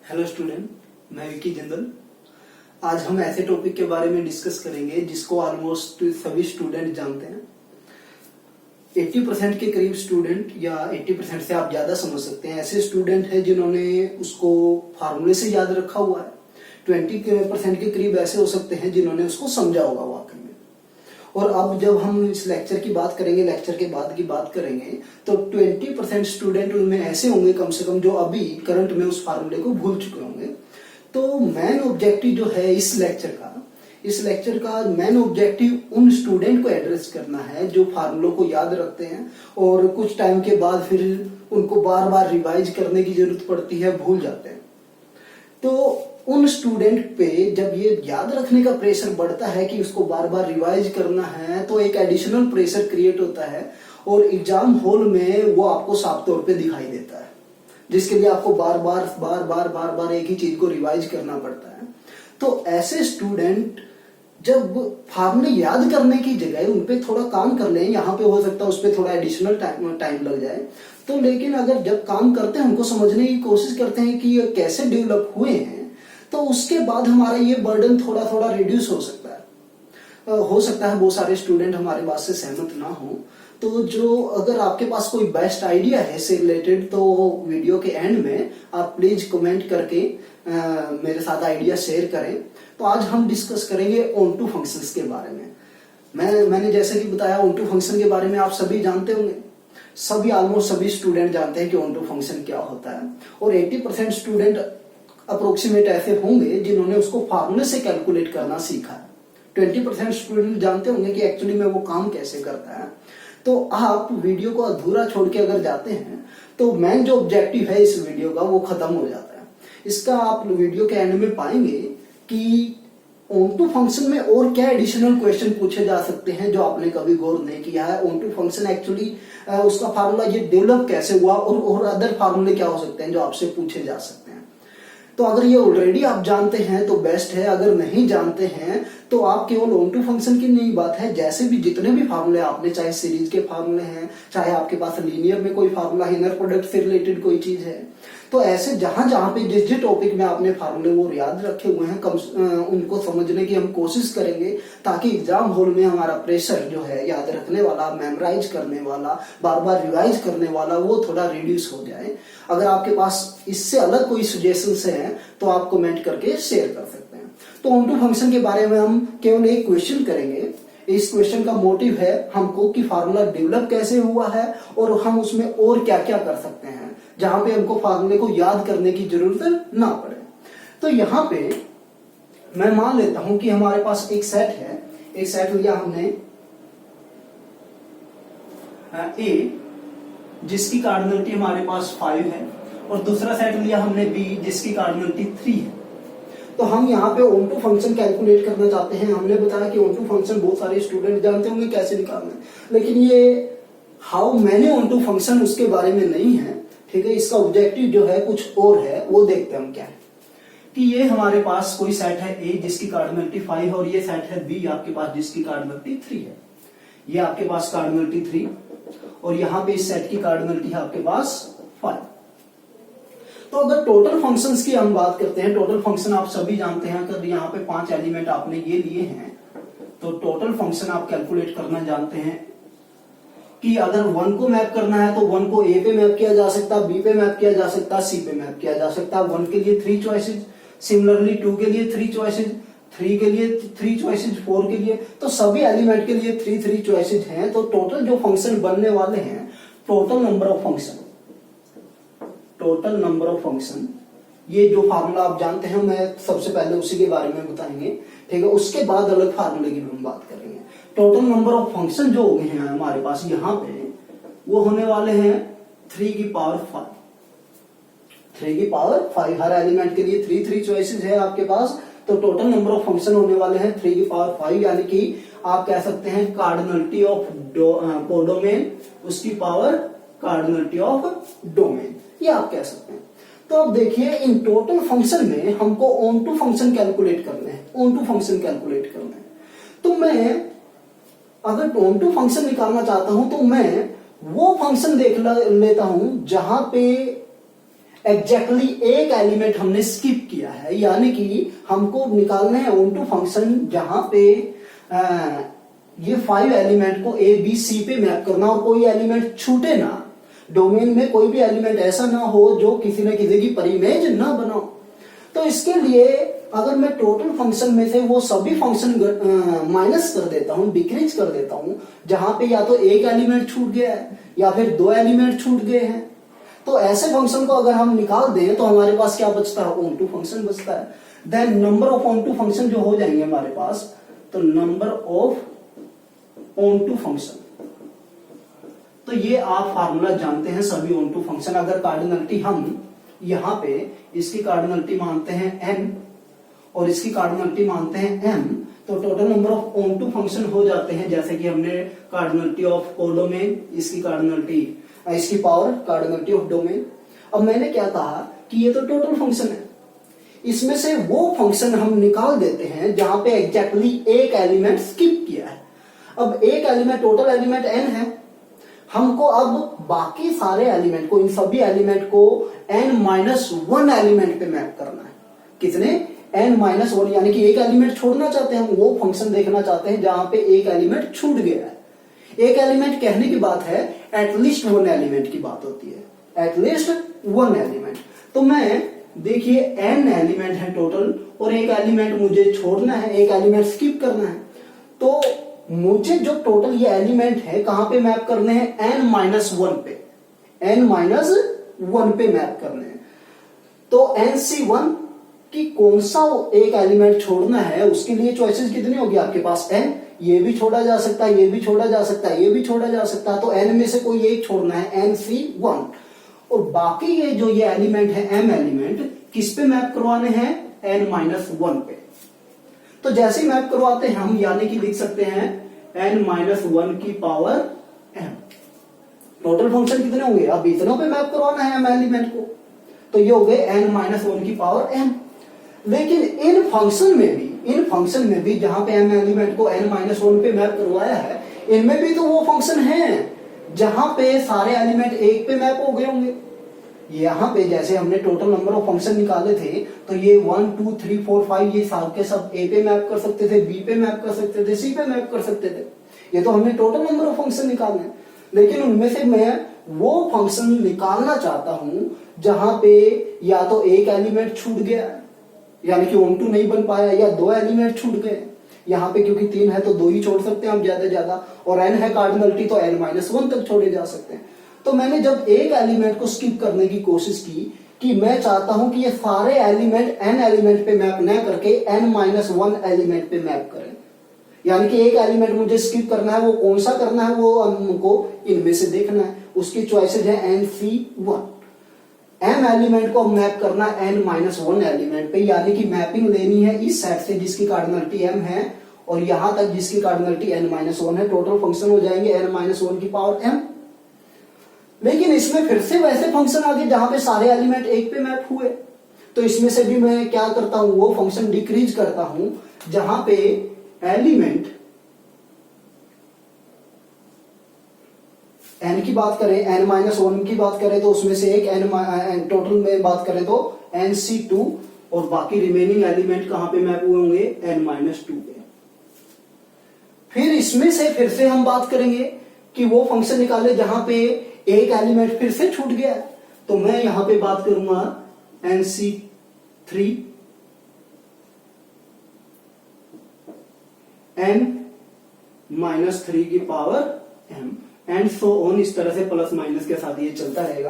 Hello student, मैं विकी जिंदल। आज हम ऐसे टॉपिक के बारे में डिस्कस करेंगे जिसको ऑलमोस्ट सभी स्टूडेंट जानते हैं। 80% के करीब स्टूडेंट या 80% से आप ज्यादा समझ सकते हैं ऐसे स्टूडेंट हैं जिन्होंने उसको फार्मूले से याद रखा हुआ है। 20% के करीब ऐसे हो सकते हैं जिन्होंने उसको समझा होगा वाकई में। और अब जब हम इस लेक्चर की बात करेंगे, लेक्चर के बाद की बात करेंगे, तो 20% स्टूडेंट उनमें ऐसे होंगे कम से कम जो अभी करंट में उस फार्मूले को भूल चुके होंगे। तो मेन ऑब्जेक्टिव जो है इस लेक्चर का मेन ऑब्जेक्टिव उन स्टूडेंट को एड्रेस करना है जो फार्मूलों को याद रखते हैं और कुछ टाइम के बाद फिर उनको बार बार रिवाइज करने की जरूरत पड़ती है, भूल जाते हैं। तो उन स्टूडेंट पे जब ये याद रखने का प्रेशर बढ़ता है कि उसको बार बार रिवाइज करना है, तो एक एडिशनल प्रेशर क्रिएट होता है और एग्जाम हॉल में वो आपको साफ तौर पे दिखाई देता है, जिसके लिए आपको बार बार एक ही चीज को रिवाइज करना पड़ता है। तो ऐसे स्टूडेंट जब फार्मूले याद करने की जगह उन पे थोड़ा काम कर लें, यहाँ पे हो सकता है उस पर थोड़ा एडिशनल टाइम लग जाए, तो लेकिन अगर जब काम करते हैं उनको समझने की कोशिश करते हैं कि ये कैसे डेवलप हुए हैं, तो उसके बाद हमारा ये बर्डन थोड़ा थोड़ा रिड्यूस हो सकता है। बहुत सारे स्टूडेंट हमारे बात से सहमत ना हो, तो जो अगर आपके पास कोई बेस्ट आइडिया है इससे रिलेटेड, तो वीडियो के एंड में आप प्लीज कमेंट करके मेरे साथ आइडिया शेयर करें। तो आज हम डिस्कस करेंगे ऑन टू फंक्शंस के बारे में। मैंने जैसे कि बताया, ऑन टू फंक्शन के बारे में आप सभी जानते होंगे। ऑलमोस्ट सभी स्टूडेंट जानते हैं कि ऑन टू फंक्शन क्या होता है, और 80% स्टूडेंट अप्रोक्सीमेट ऐसे होंगे जिन्होंने उसको फार्मूले से कैलकुलेट करना सीखा है। 20% स्टूडेंट जानते होंगे कि एक्चुअली में वो काम कैसे करता है। तो आप वीडियो को अधूरा छोड़ के अगर जाते हैं तो मेन जो ऑब्जेक्टिव है इस वीडियो का वो खत्म हो जाता है। इसका आप वीडियो के एंड में पाएंगे कि ऑन टू फंक्शन में और क्या एडिशनल क्वेश्चन पूछे जा सकते हैं जो आपने कभी गौर नहीं किया है। ऑन टू फंक्शन एक्चुअली उसका फार्मूला ये डेवलप कैसे हुआ और अदर फार्मूले क्या हो सकते हैं जो आपसे पूछे जा सकते हैं। तो अगर ये ऑलरेडी आप जानते हैं तो बेस्ट है, अगर नहीं जानते हैं तो आप केवल ऑन टू फंक्शन की नहीं बात है, जैसे भी जितने भी फार्मूले आपने, चाहे सीरीज के फार्मूले हैं, चाहे आपके पास लीनियर में कोई फार्मूला है, इनर प्रोडक्ट से रिलेटेड कोई चीज है, तो ऐसे जहां जहां पे जिस टॉपिक में आपने फार्मूले वो याद रखे हुए हैं उनको समझने की हम कोशिश करेंगे, ताकि एग्जाम हॉल में हमारा प्रेशर जो है याद रखने वाला, मेमोराइज करने वाला, बार बार रिवाइज करने वाला, वो थोड़ा रिड्यूस हो जाए। अगर आपके पास इससे अलग कोई सजेशंस हैं तो आप कमेंट करके शेयर कर सकते हैं। तो ऑन टू फंक्शन के बारे में हम केवल एक क्वेश्चन करेंगे। इस क्वेश्चन का मोटिव है हमको कि फार्मूला डेवलप कैसे हुआ है और हम उसमें और क्या क्या कर सकते हैं जहां पे हमको फार्मूले को याद करने की जरूरत ना पड़े। तो यहाँ पे मैं मान लेता हूं कि हमारे पास एक सेट है, एक सेट लिया हमने ए जिसकी कार्डिनलिटी हमारे पास 5 है, और दूसरा सेट लिया हमने बी जिसकी कार्डिनलिटी 3 है। तो हम यहाँ पे ऑन टू फंक्शन कैलकुलेट करना चाहते हैं। हमने बताया कि ऑन टू फंक्शन बहुत सारे स्टूडेंट जानते होंगे कैसे निकालना है, लेकिन ये how many onto function उसके बारे में नहीं है। ठीक है, इसका ऑब्जेक्टिव जो है कुछ और है, वो देखते हैं हम क्या है। कि ये हमारे पास कोई सेट है ए जिसकी कार्डिनलिटी 5 और ये सेट है बी आपके पास जिसकी कार्डिनलिटी 3 है। ये आपके पास कार्डिनलिटी 3 और यहाँ पे इस सेट की कार्डिनलिटी है आपके पास 5। तो अगर टोटल फंक्शंस की हम बात करते हैं, टोटल फंक्शन आप सभी जानते हैं, अगर यहाँ पे 5 एलिमेंट आपने ये लिए हैं तो टोटल फंक्शन आप कैलकुलेट करना जानते हैं कि अगर 1 को मैप करना है तो 1 को ए पे मैप किया जा सकता, बी पे मैप किया जा सकता, सी पे मैप किया जा सकता। 1 के लिए 3 चॉइसेस, सिमिलरली 2 के लिए 3 चॉइसेस, 3 के लिए 3 चॉइसेस, 4 के लिए, तो सभी एलिमेंट के लिए 3 चॉइसेस हैं। तो टोटल जो फंक्शन बनने वाले हैं, टोटल नंबर ऑफ फंक्शन, ये जो फार्मूला आप जानते हैं, मैं सबसे पहले उसी के बारे में बताएंगे। ठीक है, उसके बाद अलग फार्मूले की हम बात करेंगे। टोटल नंबर ऑफ फंक्शन जो हो गए हैं हमारे पास यहाँ पे, वो होने वाले हैं 3 की पावर 5। 3 की पावर 5, हर एलिमेंट के लिए 3 चॉइसेस है आपके पास। तो टोटल नंबर ऑफ फंक्शन होने वाले हैं 3 की पावर 5, यानी कि आप कह सकते हैं कार्डिनलिटी ऑफ कोडोमेन उसकी पावर कार्डिनलिटी ऑफ डोमेन, ये आप कह सकते हैं। तो अब देखिए, इन टोटल फंक्शन में हमको ऑन टू फंक्शन कैलकुलेट करने हैं, ऑन टू फंक्शन कैलकुलेट करना है। तो मैं अगर ऑन टू फंक्शन निकालना चाहता हूं तो मैं वो फंक्शन देख लेता हूं जहां पे एग्जैक्टली एक एलिमेंट हमने स्किप किया है, यानी कि हमको निकालना है ऑन टू फंक्शन जहां पे ये 5 एलिमेंट को ए बी सी पे मैप करना और कोई एलिमेंट छूटे ना, डोमेन में कोई भी एलिमेंट ऐसा ना हो जो किसी न किसी की परिमेज ना बनाओ। तो इसके लिए अगर मैं टोटल फंक्शन में से वो सभी फंक्शन माइनस कर देता हूं, डिक्रीज कर देता हूं, जहां पे या तो एक एलिमेंट छूट गया है या फिर 2 एलिमेंट छूट गए हैं, तो ऐसे फंक्शन को अगर हम निकाल दें तो हमारे पास क्या बचता है, ऑन टू फंक्शन बचता है। Then number of onto function जो हो जाएंगे हमारे पास, तो number of onto function, तो ये आप फार्मूला जानते हैं सभी ऑन टू फंक्शन। अगर कार्डिनलिटी हम यहां पे इसकी कार्डिनलिटी मानते हैं n और इसकी कार्डिनलिटी मानते हैं m, तो total number of onto function हो जाते हैं, जैसे कि हमने कार्डिनलिटी ऑफ कोडोमेन, इसकी कार्डिनलिटी, इसकी पावर कार्डिनलिटी ऑफ डोमेन। अब मैंने क्या कहा कि ये तो टोटल फंक्शन है, इसमें से वो फंक्शन हम निकाल देते हैं जहां पे एग्जैक्टली एक एलिमेंट स्किप किया है। अब एक एलिमेंट, टोटल एलिमेंट n है, हमको अब बाकी सारे एलिमेंट को, इन सभी एलिमेंट को n-1 एलिमेंट पे मैप करना है। कितने? n-1, यानी कि एक एलिमेंट छोड़ना चाहते हैं हम, वो फंक्शन देखना चाहते हैं जहां पे एक एलिमेंट छूट गया है। एक एलिमेंट कहने की बात है, एटलीस्ट 1 एलिमेंट की बात होती है, एटलीस्ट 1 एलिमेंट। तो मैं देखिए n एलिमेंट है टोटल और एक एलिमेंट मुझे छोड़ना है, एक एलिमेंट स्किप करना है, तो मुझे जो टोटल ये एलिमेंट है कहां पे मैप करने हैं, n-1 पे, n-1 पे मैप करने हैं। तो nc1 की कौन सा एक एलिमेंट छोड़ना है, उसके लिए चॉइसेस कितनी होगी आपके पास, n, ये भी छोड़ा जा सकता है, ये भी छोड़ा जा सकता है, ये भी छोड़ा जा सकता है, तो n में से कोई एक छोड़ना है, nc1। और बाकी ये जो ये एलिमेंट है m एलिमेंट, किस पे मैप करवाने हैं, n-1 पे। तो जैसे ही मैप करवाते हैं हम, यानी कि लिख सकते हैं n-1 की पावर m। टोटल फंक्शन कितने होंगे, अब इतनों पे मैप करवाना है m एलिमेंट को, तो ये हो गए n-1 की पावर m। लेकिन इन फंक्शन में भी जहां पे m एलिमेंट को n-1 पे मैप करवाया है, इनमें भी तो वो फंक्शन है जहां पे सारे एलिमेंट एक पे मैप हो गए होंगे। यहाँ पे जैसे हमने टोटल नंबर ऑफ फंक्शन निकाले थे, तो ये 1 2 3 4 5 ये सब के सब ए पे मैप कर सकते थे, बी पे मैप कर सकते थे, सी पे मैप कर सकते थे। ये तो हमने टोटल नंबर ऑफ फंक्शन निकालने, लेकिन उनमें से मैं वो फंक्शन निकालना चाहता हूं जहां पे या तो एक एलिमेंट छूट गया, यानी कि ऑन टू नहीं बन पाया, या 2 एलिमेंट छूट गए। यहाँ पे क्योंकि 3 है तो 2 ही छोड़ सकते हैं हम ज्यादा ज्यादा, और n है कार्डिनलिटी तो n-1 तक छोड़े जा सकते हैं। तो मैंने जब एक एलिमेंट को स्किप करने की कोशिश की कि मैं चाहता हूं कि ये सारे एलिमेंट n एलिमेंट पे मैप न करके n-1 एलिमेंट पे मैप करें, यानी कि एक एलिमेंट मुझे स्किप करना है, वो कौन सा करना है वो हमको इनमें से देखना है। उसकी चॉइसेस है nc1। m एलिमेंट को मैप करना n-1 एलिमेंट पे, यानी कि मैपिंग लेनी है इस सेट से जिसकी कार्डिनलिटी m है और यहां तक जिसकी कार्डिनलिटी n-1 है। टोटल फंक्शन हो जाएंगे n-1 की पावर m। लेकिन इसमें फिर से वैसे फंक्शन आ गए जहां पे सारे एलिमेंट एक पे मैप हुए, तो इसमें से भी मैं क्या करता हूं, वो फंक्शन डिक्रीज करता हूं जहां पे एलिमेंट n की बात करें, n-1 की बात करें तो उसमें से एक n टोटल में बात करें तो nc2, और बाकी रिमेनिंग एलिमेंट कहां पे मैप हुए होंगे, n-2 पे। फिर इसमें से फिर से हम बात करेंगे कि वो फंक्शन निकाले जहां पे एक एलिमेंट फिर से छूट गया, तो मैं यहां पे बात करूंगा nc3, n-3 की power m, and so on, इस तरह से प्लस माइनस के साथ ये चलता रहेगा।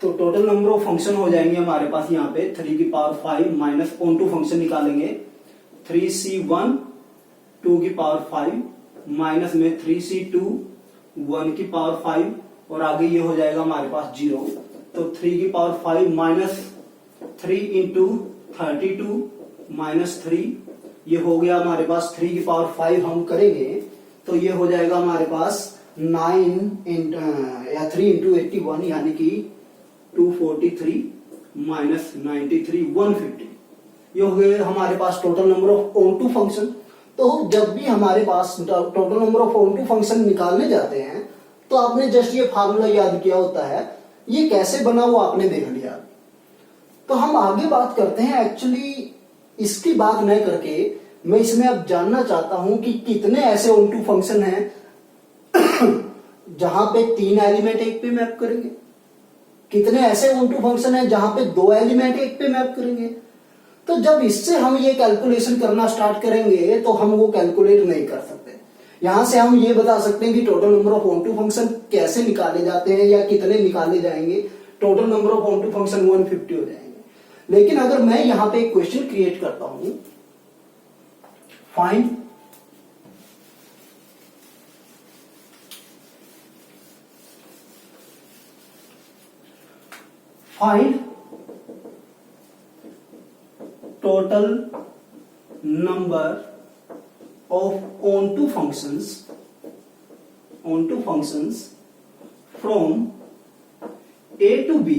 तो टोटल नंबर ऑफ फंक्शन हो जाएंगे हमारे पास यहाँ पे 3 की power 5 minus onto function निकालेंगे 3c1 2 की पावर 5 माइनस में 3c2 1 की पावर 5 और आगे ये हो जाएगा हमारे पास 0। तो 3 की पावर 5 माइनस 3 इंटू 32 माइनस 3, ये हो गया हमारे पास 3 की पावर 5 हम करेंगे तो ये हो जाएगा हमारे पास 9 या 3 इंटू 81 यानी कि 243 माइनस 93 150। ये हो गए हमारे पास total number of onto function. तो जब भी हमारे पास total number of onto function निकालने जाते हैं तो आपने जस्ट ये फार्मूला याद किया होता है, ये कैसे बना वो आपने देख लिया। तो हम आगे बात करते हैं। एक्चुअली इसकी बात न करके मैं इसमें अब जानना चाहता हूं कि कितने ऐसे ऑन टू फंक्शन हैं जहां पे 3 एलिमेंट एक पे मैप करेंगे, कितने ऐसे ऑन टू फंक्शन हैं जहां पे 2 एलिमेंट एक पे मैप करेंगे। तो जब इससे हम ये कैलकुलेशन करना स्टार्ट करेंगे तो हम वो कैलकुलेट नहीं कर सकते। यहां से हम ये बता सकते हैं कि total number of onto function कैसे निकाले जाते हैं या कितने निकाले जाएंगे। Total number of onto function 150 हो जाएंगे। लेकिन अगर मैं यहां पे एक क्वेश्चन क्रिएट करता हूं, find total number of onto functions from A to B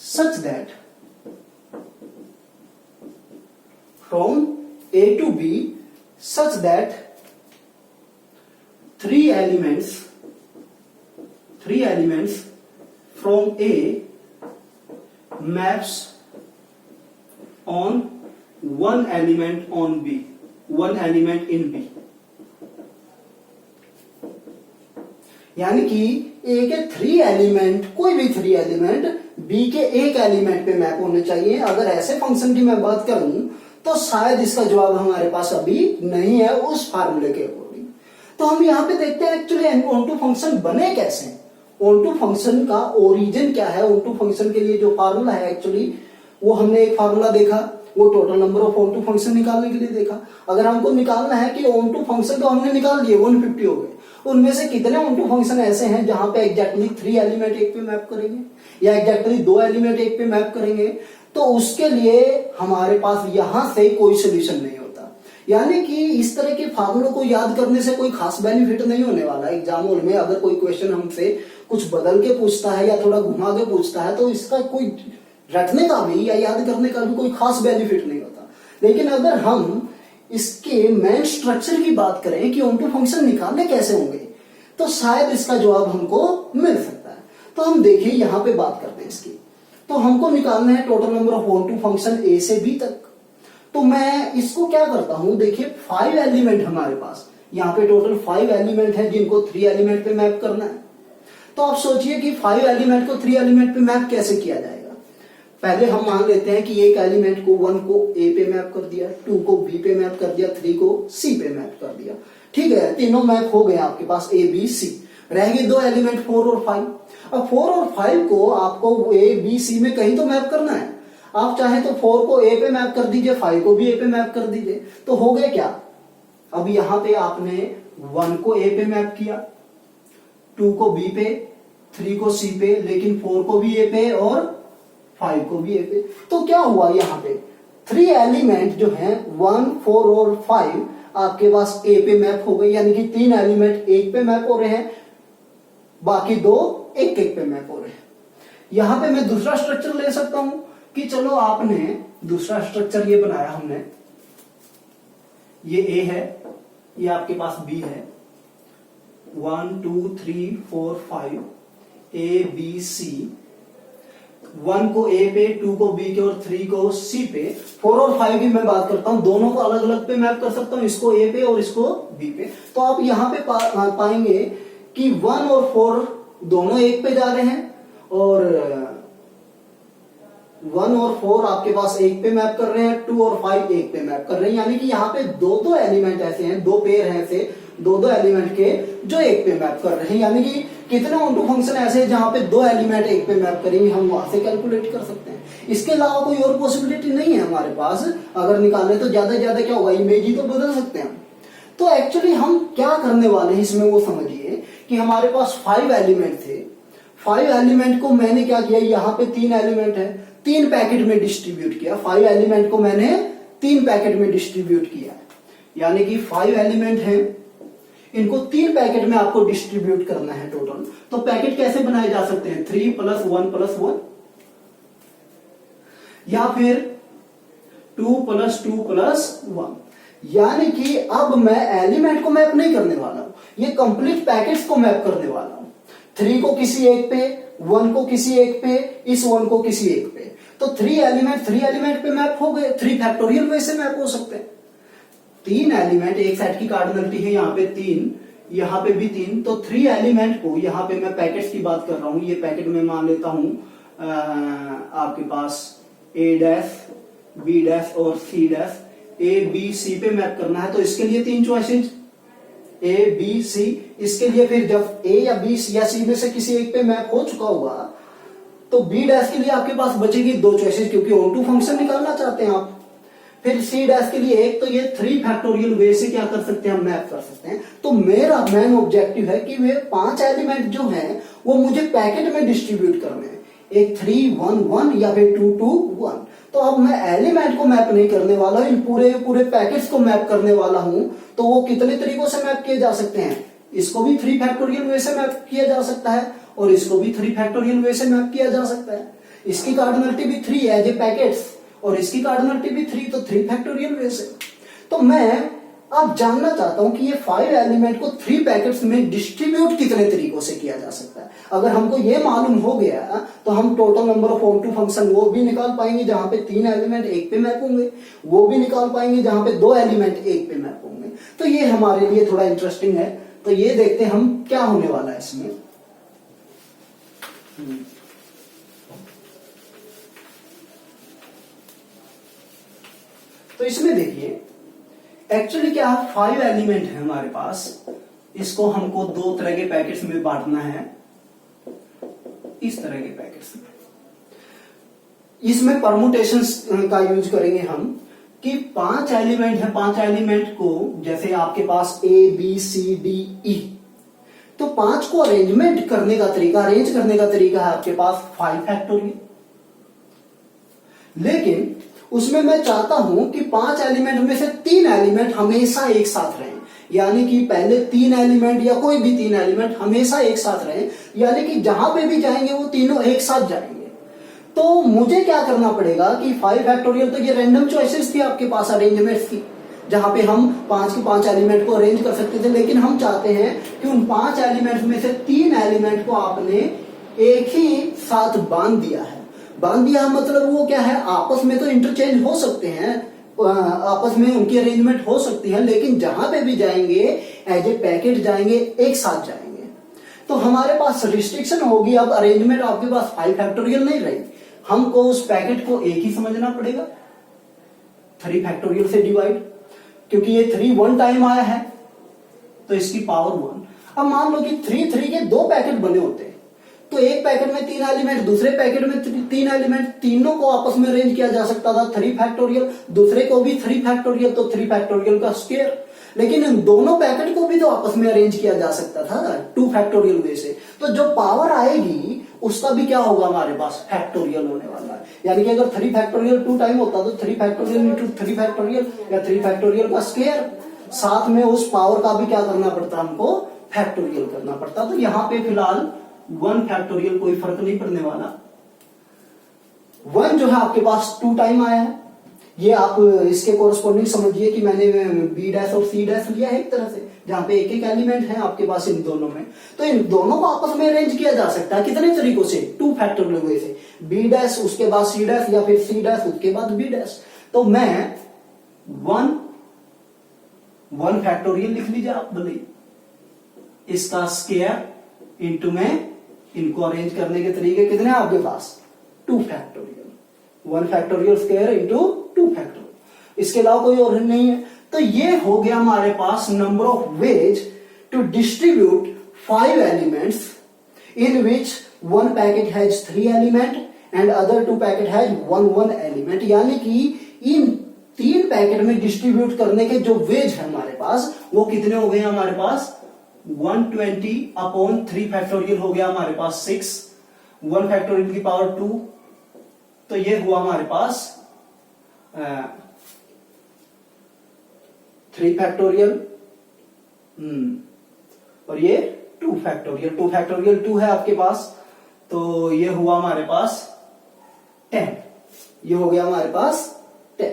such that three elements from A maps on one element on B, one element in B। यानी कि A के 3 एलिमेंट, कोई भी 3 एलिमेंट B के एक element पे map होने चाहिए। अगर ऐसे फंक्शन की मैं बात करूं तो शायद इसका जवाब हमारे पास अभी नहीं है उस फार्मूले के अकॉर्डिंग। तो हम यहां पे देखते हैं एक्चुअली ऑन टू फंक्शन बने कैसे। ऑन टू फंक्शन का ओरिजिन क्या है, ऑन टू फंक्शन के लिए जो फार्मूला है एक्चुअली वो हमने एक फार्मूला देखा, वो total number of onto function निकालने के लिए देखा। अगर हमको निकालना है कि ऑन टू फंक्शन तो हमने निकाल दिए 150 हो गए, उनमें से कितने ऑन टू फंक्शन ऐसे हैं जहां पे एग्जैक्टली 3 एलिमेंट एक पे मैप करेंगे या एग्जैक्टली 2 एलिमेंट एक पे मैप करेंगे। तो उसके लिए हमारे पास यहां से कोई सोल्यूशन नहीं होता। यानी कि इस तरह के फार्मूलों को याद करने से कोई खास बेनिफिट नहीं होने वाला। एग्जाम हॉल में अगर कोई क्वेश्चन हमसे कुछ बदल के पूछता है या थोड़ा घुमा के पूछता है तो इसका कोई रखने का भी या याद करने का भी कोई खास बेनिफिट नहीं होता। लेकिन अगर हम इसके मेन स्ट्रक्चर की बात करें कि ऑन टू फंक्शन निकालने कैसे होंगे तो शायद इसका जवाब हमको मिल सकता है। तो हम देखिए यहां पे बात करते हैं इसकी। तो हमको निकालना है total number of onto function A से B तक। तो मैं इसको क्या करता हूं, देखिए 5 एलिमेंट हमारे पास, यहाँ पे टोटल 5 एलिमेंट है जिनको 3 एलिमेंट पे मैप करना है। तो आप सोचिए कि 5 एलिमेंट को 3 एलिमेंट पे मैप कैसे किया जाएगा। पहले हम मान लेते हैं कि एक एलिमेंट को 1 को A पे मैप कर दिया, 2 को B पे मैप कर दिया, 3 को C पे मैप कर दिया। ठीक है, तीनों मैप हो गए आपके पास A B C। रह गए 2 एलिमेंट 4 और 5। अब 4 और 5 को आपको A B C में कहीं तो मैप करना है। आप चाहे तो 4 को A पे मैप कर दीजिए, 5 को भी A पे मैप कर दीजिए। तो हो गया क्या, अब यहां पे आपने 1 को A पे मैप किया, 2 को B पे, 3 को C पे, लेकिन 4 को भी A पे और 5 को भी A पे। तो क्या हुआ, यहाँ पे 3 एलिमेंट जो हैं 1, 4 और 5 आपके पास A पे मैप हो गए। यानी कि 3 एलिमेंट एक पे मैप हो रहे हैं, बाकी 2 एक एक पे मैप हो रहे हैं। यहां पे मैं दूसरा स्ट्रक्चर ले सकता हूं कि चलो आपने दूसरा स्ट्रक्चर ये बनाया हमने, ये A है, ये आपके पास B है, 1 2 3 4 5 A B C। 1 को A पे, 2 को B के और 3 को C पे। 4 और 5 की मैं बात करता हूं, दोनों को अलग अलग पे मैप कर सकता हूं, इसको A पे और इसको B पे। तो आप यहां पे पाएंगे कि 1 और 4 दोनों एक पे जा रहे हैं और 1 और 4 आपके पास एक पे मैप कर रहे हैं, 2 और 5 एक पे मैप कर रहे हैं। यानी कि यहाँ पे 2 एलिमेंट ऐसे हैं, 2 पेयर हैं ऐसे 2 एलिमेंट के जो एक पे मैप कर रहे हैं। यानी कि कितने ऑन टू फंक्शन ऐसे हैं जहां पे 2 एलिमेंट एक पे मैप करेंगे, हम वहां से कैलकुलेट कर सकते हैं। इसके अलावा कोई और पॉसिबिलिटी नहीं है हमारे पास। अगर निकालने तो ज्यादा ज्यादा क्या होगा, इमेज ही तो बदल सकते हैं। तो एक्चुअली हम क्या करने वाले हैं इसमें वो समझिए कि हमारे पास 5 एलिमेंट थे। 5 एलिमेंट को मैंने क्या किया, यहाँ पे 3 एलिमेंट है, 3 पैकेट में डिस्ट्रीब्यूट किया। 5 एलिमेंट को मैंने 3 पैकेट में डिस्ट्रीब्यूट किया। यानी कि 5 एलिमेंट हैं, इनको 3 पैकेट में आपको डिस्ट्रीब्यूट करना है टोटल। तो पैकेट कैसे बनाए जा सकते हैं, 3 + 1 + 1 या फिर 2 + 2 + 1। यानी कि अब मैं एलिमेंट को मैप नहीं करने वाला हूं, ये कंप्लीट पैकेट्स को मैप करने वाला हूं। 3 को किसी एक पे, 1 को किसी एक पे, इस 1 को किसी एक पे। तो 3 एलिमेंट पे मैप हो गए। 3 फैक्टोरियल वैसे मैप हो सकते हैं। 3 एलिमेंट, एक सेट की कार्डिनलिटी है यहाँ पे 3, यहाँ पे भी 3, तो 3 एलिमेंट को, यहाँ पे मैं पैकेट्स की बात कर रहा हूं, ये पैकेट में मान लेता हूं आपके पास A डैश, B डैश और C dash, A B C पे मैप करना है। तो इसके लिए 3 चॉइसेस, A B C। इसके लिए फिर जब A या B या C में से किसी एक पे मैप हो चुका हुआ, तो B डैश के लिए आपके पास बचेगी 2 चॉइसेस, क्योंकि ऑन टू फंक्शन निकालना चाहते हैं आप। फिर C डैश के लिए एक, तो ये 3 फैक्टोरियल वे से क्या कर सकते हैं, हम मैप कर सकते हैं। तो मेरा मेन ऑब्जेक्टिव है कि वे 5 एलिमेंट जो हैं वो मुझे पैकेट में डिस्ट्रीब्यूट करने हैं, एक 3 1 1 या फिर 2 2 1। तो अब मैं एलिमेंट को मैप नहीं करने वाला हूं, इन पूरे पैकेट्स को मैप करने वाला हूं। तो वो कितने तरीकों से मैप किए जा सकते हैं, इसको भी 3 फैक्टोरियल वे से मैप किया जा सकता है और इसको भी 3 फैक्टोरियल वे से मैप किया जा सकता है। इसकी कार्डिनलिटी भी 3 है, ये पैकेट्स, और इसकी कार्डिनलिटी भी 3, तो 3 फैक्टोरियल वे से। तो मैं अब जानना चाहता हूं कि ये 5 एलिमेंट को 3 पैकेट्स में डिस्ट्रीब्यूट कितने तरीकों से किया जा सकता है। अगर हमको ये मालूम हो गया तो हम total number of onto function वो भी निकाल पाएंगे जहां पे 3 एलिमेंट एक पे मैप होंगे, वो भी निकाल पाएंगे जहां पे 2 एलिमेंट एक पे मैप होंगे। तो ये हमारे लिए थोड़ा इंटरेस्टिंग है। तो ये देखते हैं हम क्या होने वाला है इसमें। तो इसमें देखिए एक्चुअली क्या 5 एलिमेंट है हमारे पास, इसको हमको 2 तरह के पैकेट्स में बांटना है, इस तरह के पैकेट्स में। इसमें परमुटेशंस का यूज करेंगे हम कि 5 एलिमेंट है, 5 एलिमेंट को जैसे आपके पास A B C D E, तो 5 को अरेंज करने का तरीका है आपके पास 5 फैक्टोरियल। लेकिन उसमें मैं चाहता हूं कि 5 एलिमेंट में से 3 एलिमेंट हमेशा एक साथ रहें, यानी कि पहले 3 एलिमेंट या कोई भी 3 एलिमेंट हमेशा एक साथ रहें, यानी कि जहां पे भी जाएंगे वो तीनों एक साथ जाएंगे। तो मुझे क्या करना पड़ेगा कि 5 फैक्टोरियल, तो ये रैंडम चॉइसेस थी आपके पास अरेंजमेंट्स की, जहां पे हम 5 के 5 एलिमेंट को अरेंज कर सकते थे। लेकिन हम चाहते हैं कि उन 5 एलिमेंट में से 3 एलिमेंट को आपने एक ही साथ बांध दिया मतलब वो क्या है, आपस में तो इंटरचेंज हो सकते हैं, आपस में उनकी अरेंजमेंट हो सकती है, लेकिन जहां पे भी जाएंगे एज ए पैकेट जाएंगे, एक साथ जाएंगे। तो हमारे पास रिस्ट्रिक्शन होगी, अब अरेंजमेंट आपके पास 5 फैक्टोरियल नहीं रही, हमको उस पैकेट को एक ही समझना पड़ेगा, 3 फैक्टोरियल से डिवाइड, क्योंकि ये 3 1 टाइम आया है तो इसकी पावर 1। अब मान लो कि 3 3 के 2 पैकेट बने होते हैं, तो एक पैकेट में 3 एलिमेंट, दूसरे पैकेट में 3 एलिमेंट, तीनों को आपस में अरेंज किया जा सकता था 3 फैक्टोरियल, दूसरे को भी 3 फैक्टोरियल, तो 3 फैक्टोरियल का स्क्वायर। लेकिन इन दोनों पैकेट को भी तो आपस में अरेंज किया जा सकता था 2 फैक्टोरियल वे से। तो जो पावर आएगी उसका भी क्या होगा, हमारे पास फैक्टोरियल होने वाला है। यानी कि अगर 3 फैक्टोरियल 2 टाइम होता तो 3 फैक्टोरियल इंटू 3 फैक्टोरियल या 3 फैक्टोरियल का स्क्वायर, साथ में उस पावर का भी क्या करना पड़ता, हमको फैक्टोरियल करना पड़ता। तो यहाँ पे फिलहाल 1 फैक्टोरियल कोई फर्क नहीं पड़ने वाला। 1 जो है आपके पास 2 टाइम आया है, ये आप इसके कोरस्पॉन्डिंग समझिए कि मैंने B डैश और C डैश लिया है एक तरह से, जहां पे एक एक एलिमेंट है आपके पास इन दोनों में। तो इन दोनों को आपस में अरेंज किया जा सकता है कितने तरीकों से, 2 फैक्टोरियल वे से, B डैश उसके बाद C डैश या फिर C डैश उसके बाद B डैश। तो मैं 1 फैक्टोरियल लिख लीजिए आप, भले इसका स्क्वायर इंटू में इनको अरेंज करने के तरीके कितने हैं आपके पास, 2 factorial, 1 factorial square into 2 factorial, इसके अलावा कोई और नहीं है। तो ये हो गया हमारे पास number of ways to distribute 5 elements in which 1 packet has 3 element and other 2 packet has 1 element. यानी कि इन 3 पैकेट में डिस्ट्रीब्यूट करने के जो वेज है हमारे पास वो कितने हो गए हमारे पास, 120 अपॉन 3 फैक्टोरियल हो गया हमारे पास 6, 1 फैक्टोरियल की पावर 2, तो ये हुआ हमारे पास 3 फैक्टोरियल और ये 2 फैक्टोरियल, 2 फैक्टोरियल 2 है आपके पास, तो ये हुआ हमारे पास 10, ये हो गया हमारे पास 10।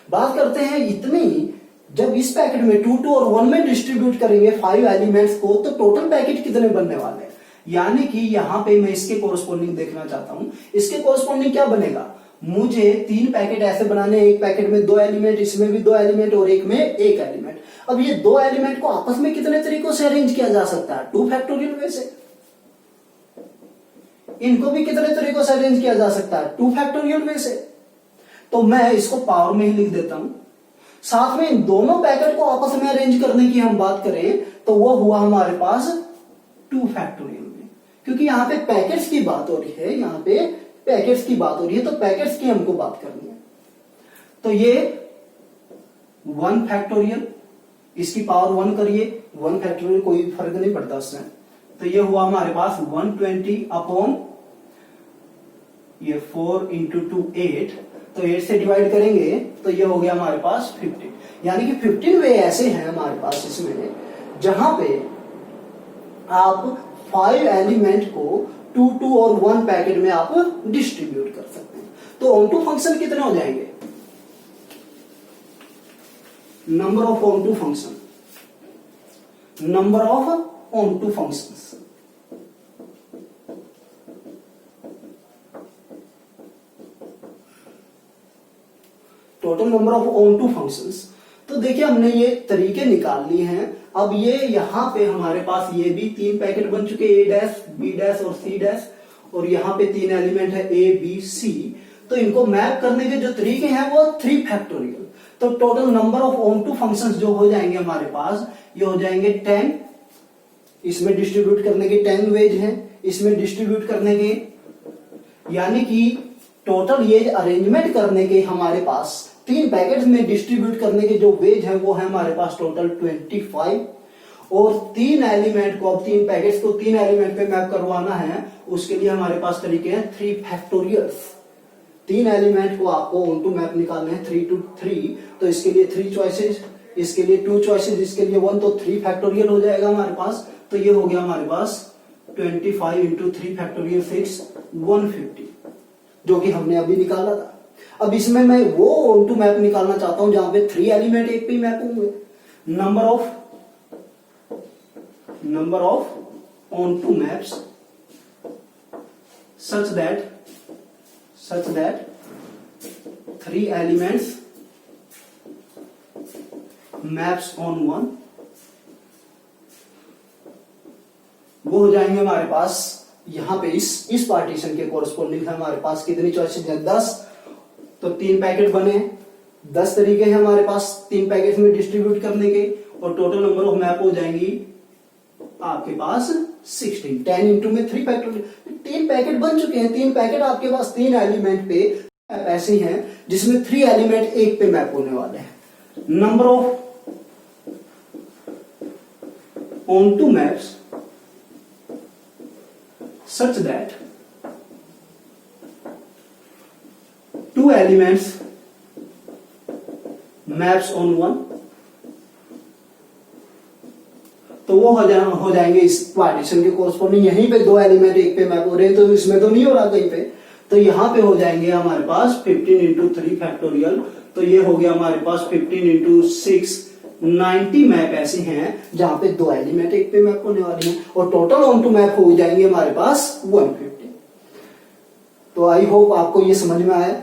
बात करते हैं इतनी जब इस पैकेट में 2 2 और 1 में डिस्ट्रीब्यूट करेंगे 5 एलिमेंट्स को, तो टोटल पैकेट कितने बनने वाले हैं? यानी कि यहां पे मैं इसके कोरस्पोंडिंग देखना चाहता हूं। इसके कोरस्पोंडिंग क्या बनेगा? मुझे 3 पैकेट ऐसे बनाने, एक पैकेट में 2 एलिमेंट, इसमें भी 2 एलिमेंट और एक में 1 एलिमेंट। अब ये 2 एलिमेंट को आपस में कितने तरीकों से अरेंज किया जा सकता है? 2 फैक्टोरियल वे से। इनको भी कितने तरीकों से अरेंज किया जा सकता है? 2 फैक्टोरियल वे से। तो मैं इसको पावर में ही लिख देता हूं। साथ में इन दोनों पैकेट को आपस में अरेंज करने की हम बात करें तो वो हुआ हमारे पास 2 फैक्टोरियल में, क्योंकि यहां पे पैकेट्स की बात हो रही है, यहां पे पैकेट्स की बात हो रही है, तो पैकेट्स की हमको बात करनी है। तो ये 1 फैक्टोरियल, इसकी पावर 1 करिए, 1 फैक्टोरियल कोई फर्क नहीं पड़ता उससे। तो ये हुआ हमारे पास 120 अपॉन ये 4 इंटू 2 8, तो 8 से डिवाइड करेंगे तो ये हो गया हमारे पास 15। यानी कि 15 वे ऐसे हैं हमारे पास इसमें जहां पे आप 5 एलिमेंट को 2 2 और 1 पैकेट में आप डिस्ट्रीब्यूट कर सकते हैं। तो ऑन-टू फंक्शन कितने हो जाएंगे? Number of on-to function, number of on-to functions, total number of on-to functions. तो देखिए हमने ये तरीके निकाल लिए हैं। अब ये यहां पे हमारे पास ये भी 3 पैकेट बन चुके, A डैश, B डैश और C डैश, और यहां पे 3 एलिमेंट है A B C। तो इनको मैप करने के जो तरीके हैं वो 3 फैक्टोरियल। तो total number of on-to functions जो हो जाएंगे हमारे पास, ये हो जाएंगे 10। इसमें डिस्ट्रीब्यूट करने के 10 वेज हैं, इसमें डिस्ट्रीब्यूट करने के, यानी कि टोटल ये अरेंजमेंट करने के हमारे पास 3 पैकेट्स में डिस्ट्रीब्यूट करने के जो वेज है वो है हमारे पास टोटल 25। और 3 एलिमेंट को, अब 3 पैकेट्स को 3 एलिमेंट पे मैप करवाना है, उसके लिए हमारे पास तरीके हैं 3 फैक्टोरियल्स। 3 एलिमेंट को आपको ऑन टू मैप निकालने हैं 3 to 3, तो इसके लिए 3 चॉइसेस, इसके लिए 2 चॉइसेस, इसके लिए 1, तो 3 फैक्टोरियल हो जाएगा हमारे पास। तो ये हो गया हमारे पास 25 इंटू 3 फैक्टोरियल 6, 150, जो कि हमने अभी निकाला था। अब इसमें मैं वो ऑन टू मैप निकालना चाहता हूं जहां पे 3 एलिमेंट एक पे मैप होंगे। Number of onto maps such that 3 elements maps on 1, वो हो जाएंगे हमारे पास यहां पे इस पार्टीशन के कोरस्पोंडिंग है हमारे पास कितनी चॉइसेस हैं? 10। तो 3 पैकेट बने, 10 तरीके हैं हमारे पास 3 पैकेट में डिस्ट्रीब्यूट करने के, और टोटल नंबर ऑफ मैप हो जाएंगी आपके पास 16। 10 इंटू में 3 फैक्टोरियल, 3 पैकेट बन चुके हैं। 3 पैकेट आपके पास 3 एलिमेंट पे ऐसे हैं जिसमें 3 एलिमेंट एक पे मैप होने वाले हैं। Number of onto maps such that 2 elements maps on 1, तो वो हो जाएंगे इस पार्टीशन के कोरस्पोंडिंग। यहीं पे 2 एलिमेंट एक पे मैप हो रहे हैं, तो इसमें तो नहीं हो रहा कहीं पे, तो यहां पे हो जाएंगे हमारे पास 15 इंटू 3 फैक्टोरियल। तो ये हो गया हमारे पास 15 इंटू 6, 90 मैप ऐसे हैं जहां पे 2 एलिमेंट एक पे मैप होने वाले हैं, और टोटल ऑन टू मैप हो जाएंगे हमारे पास 150। तो आई होप आपको ये समझ में आया।